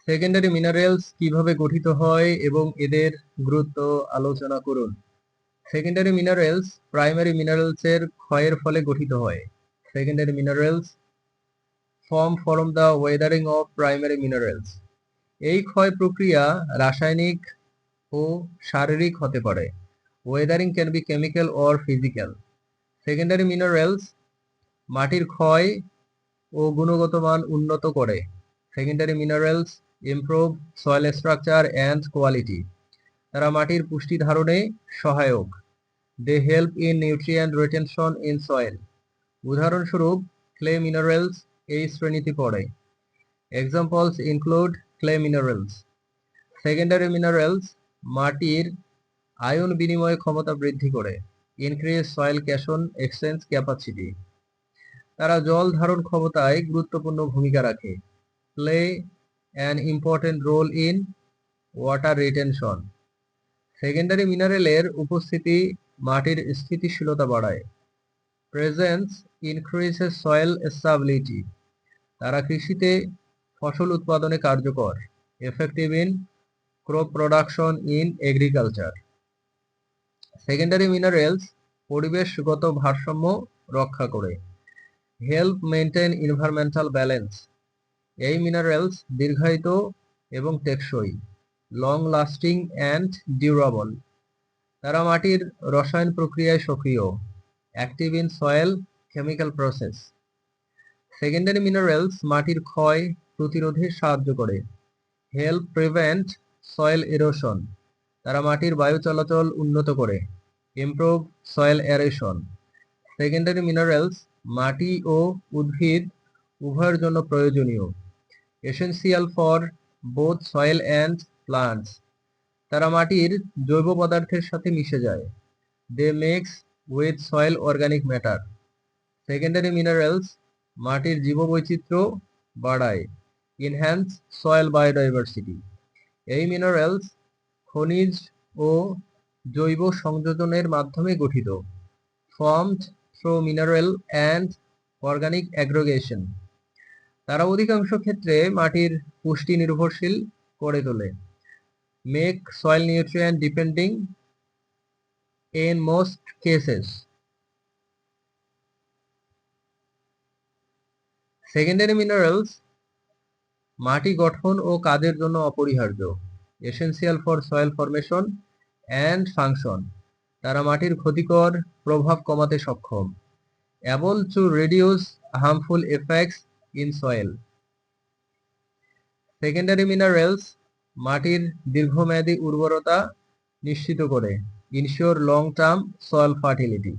Secondary minerals কিভাবে গঠিত হয় এবং এদের গুরুত্ব আলোচনা করুন। সেকেন্ডারি মিনারেলস প্রাইমারি মিনারেলসের ক্ষয়ের ফলে গঠিত হয়। Secondary minerals form from the weathering of primary minerals. এই ক্ষয় প্রক্রিয়া রাসায়নিক ও শারীরিক হতে পারে। Weathering can be chemical or physical. Secondary minerals মাটির ক্ষয় ও গুণগত মান উন্নত করে। Secondary minerals improve soil structure and quality. তারা মাটির পুষ্টি ধারণে সহায়ক। They help in nutrient retention in soil. উদাহরণস্বরূপ ক্লে মিনারেলস এই শ্রেণীতে পড়ে। Examples include clay minerals. Secondary minerals মাটির আয়ন বিনিময় ক্ষমতা বৃদ্ধি করে। Increase soil cation exchange capacity. তারা জল ধারণ ক্ষমতায় গুরুত্বপূর্ণ ভূমিকা রাখে। Play an important role in water retention. Secondary মিনারেলের উপস্থিতি মাটির স্থিতিশীলতা বাড়ায়। Presence increases soil stability. তারা কৃষিতে ফসল উৎপাদনে কার্যকর। Effective in crop production in agriculture. Secondary minerals পরিবেশগত ভারসাম্য রক্ষা করে। Help maintain environmental balance. এই মিনারেলস দীর্ঘায়িত এবং টেকসই। Long lasting and durable. তারা মাটির রসায়ন প্রক্রিয়ায় সক্রিয়। Active in soil chemical process. Secondary minerals মাটির ক্ষয় প্রতিরোধে সাহায্য করে। Help prevent soil erosion. তারা মাটির বায়ু চলাচল উন্নত করে। Improve soil aeration. Secondary minerals মাটি ও উদ্ভিদ উভয়ের জন্য প্রয়োজনীয়। Essential for both soil and plants. তারা মাটির জৈব পদার্থের সাথে মিশে যায়। They mix with soil organic matter. Secondary minerals মাটির জীববৈচিত্র্য বাড়ায়। Enhance soil biodiversity. এই মিনারেলস খনিজ ও জৈব সংযোজনের মাধ্যমে গঠিত। Formed through mineral and organic aggregation. তারা অধিকাংশ ক্ষেত্রে মাটির পুষ্টি নির্ভরশীল করে তোলে। Make soil nutrient depending in most cases. Secondary minerals মাটি গঠন ও কাজের জন্য অপরিহার্য। Essential for soil formation and function. তারা মাটির ক্ষতিকর প্রভাব কমাতে সক্ষম। Able to reduce harmful effects in soil. Secondary minerals মাটির দীর্ঘমেয়াদী উর্বরতা নিশ্চিত করে। Ensure long term soil fertility.